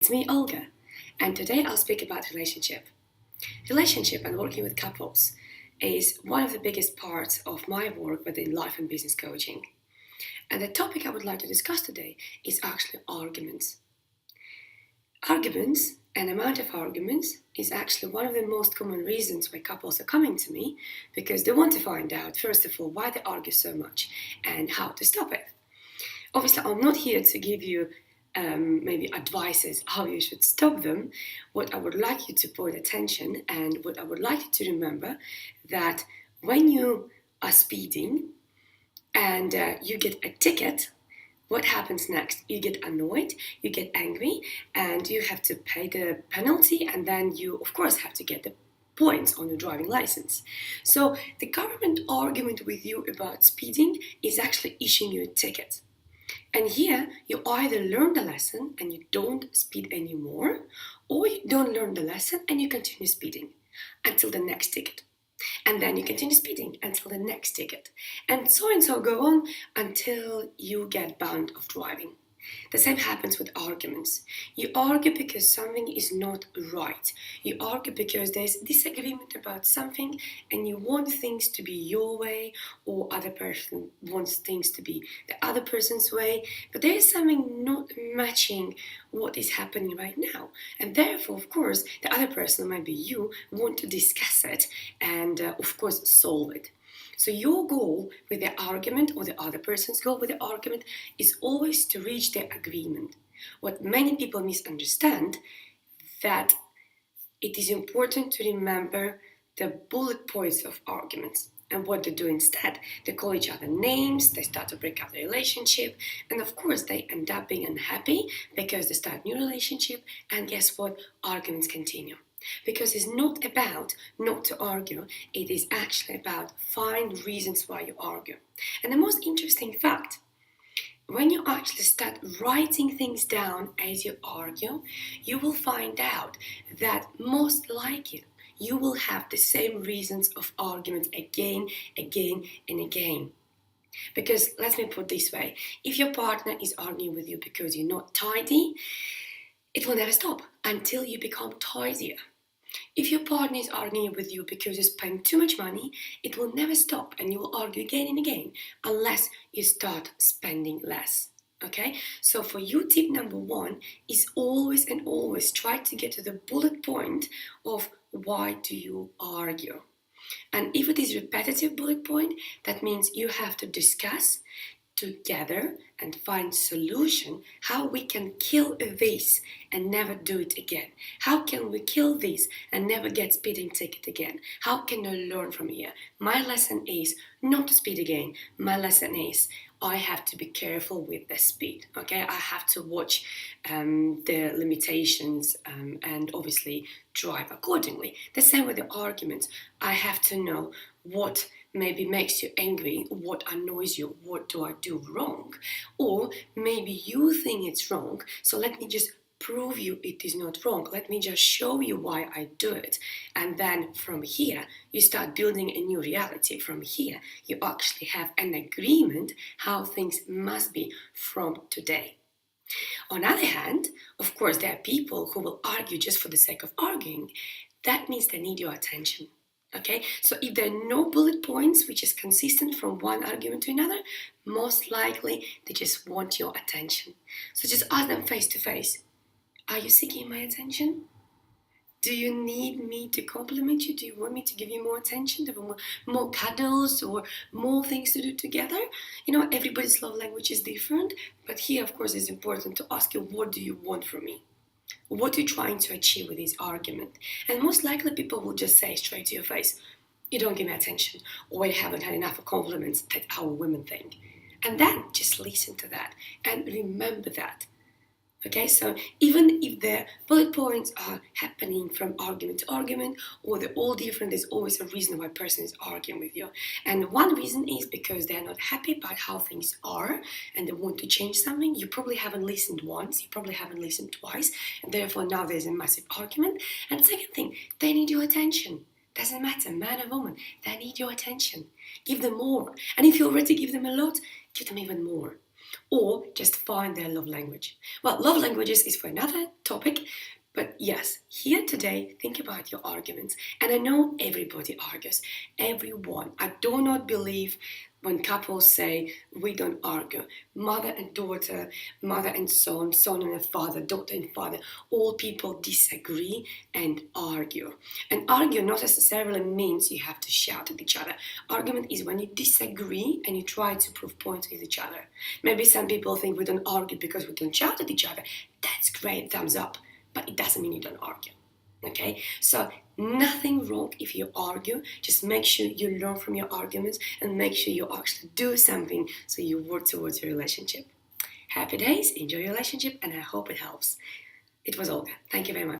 It's me, Olga, and today I'll speak about relationship. Relationship and working with couples is one of the biggest parts of my work within life and business coaching. And the topic I would like to discuss today is actually arguments. Arguments and amount of arguments is actually one of the most common reasons why couples are coming to me because they want to find out, first of all, why they argue so much and how to stop it. Obviously, I'm not here to give you maybe advices how you should stop them. What I would like you to point attention and what I would like you to remember that when you are speeding and you get a ticket, what happens next? You get annoyed, you get angry, and you have to pay the penalty, and then you, of course, have to get the points on your driving license. So the government argument with you about speeding is actually issuing you a ticket. And here, you either learn the lesson and you don't speed anymore, or you don't learn the lesson and you continue speeding until the next ticket. And then you continue speeding until the next ticket. And so go on until you get banned of driving. The same happens with arguments. You argue because something is not right. You argue because there's disagreement about something and you want things to be your way or other person wants things to be the other person's way. But there is something not matching what is happening right now. And therefore, of course, the other person, might be you, want to discuss it and, of course, solve it. So your goal with the argument or the other person's goal with the argument is always to reach the agreement. What many people misunderstand that it is important to remember the bullet points of arguments. And what they do instead, they call each other names, they start to break up the relationship, and of course they end up being unhappy because they start a new relationship, and guess what? Arguments continue. Because it's not about not to argue, it is actually about find reasons why you argue. And the most interesting fact, when you actually start writing things down as you argue, you will find out that most likely you will have the same reasons of arguments again, and again. Because let me put it this way, if your partner is arguing with you because you're not tidy, it will never stop until you become tidier. If your partner is arguing with you because you spend too much money, it will never stop and you will argue again and again unless you start spending less. Okay? So for you, tip number one is always and always try to get to the bullet point of why do you argue. And if it is repetitive bullet point, that means you have to discuss together and find solution how we can kill this and never do it again. How can we kill this and never get speeding ticket again? How can I learn from here? My lesson is not to speed again. My lesson is I have to be careful with the speed. Okay, I have to watch the limitations and obviously drive accordingly. The same with the arguments. I have to know what maybe makes you angry, what annoys you, what do I do wrong? Or maybe you think it's wrong, so let me just prove you it is not wrong. Let me just show you why I do it. And then from here, you start building a new reality. From here, you actually have an agreement how things must be from today. On the other hand, of course, there are people who will argue just for the sake of arguing. That means they need your attention. Okay, so if there are no bullet points which is consistent from one argument to another, most likely they just want your attention. So just ask them face to face, are you seeking my attention? Do you need me to compliment you? Do you want me to give you more attention, more cuddles or more things to do together? You know, everybody's love language is different, but here of course it's important to ask you, what do you want from me? What are you trying to achieve with this argument? And most likely people will just say straight to your face, you don't give me attention, or you haven't had enough compliments that our women think. And then just listen to that and remember that. Okay, so even if the bullet points are happening from argument to argument, or they're all different, there's always a reason why a person is arguing with you. And one reason is because they're not happy about how things are and they want to change something. You probably haven't listened once, you probably haven't listened twice, and therefore now there's a massive argument. And second thing, they need your attention. Doesn't matter, man or woman, they need your attention. Give them more. And if you already give them a lot, give them even more. or just find their love language. Well, love languages is for another topic, but yes, here today, think about your arguments. And I know everybody argues, everyone. I do not believe when couples say we don't argue. Mother and daughter, mother and son, son and a father, daughter and father, all people disagree and argue. And argue not necessarily means you have to shout at each other. Argument is when you disagree and you try to prove points with each other. Maybe some people think we don't argue because we don't shout at each other. That's great, thumbs up. But it doesn't mean you don't argue. Okay, so nothing wrong if you argue. Just make sure you learn from your arguments and make sure you actually do something so you work towards your relationship. Happy days, enjoy your relationship, and I hope it helps. It was Olga. Thank you very much.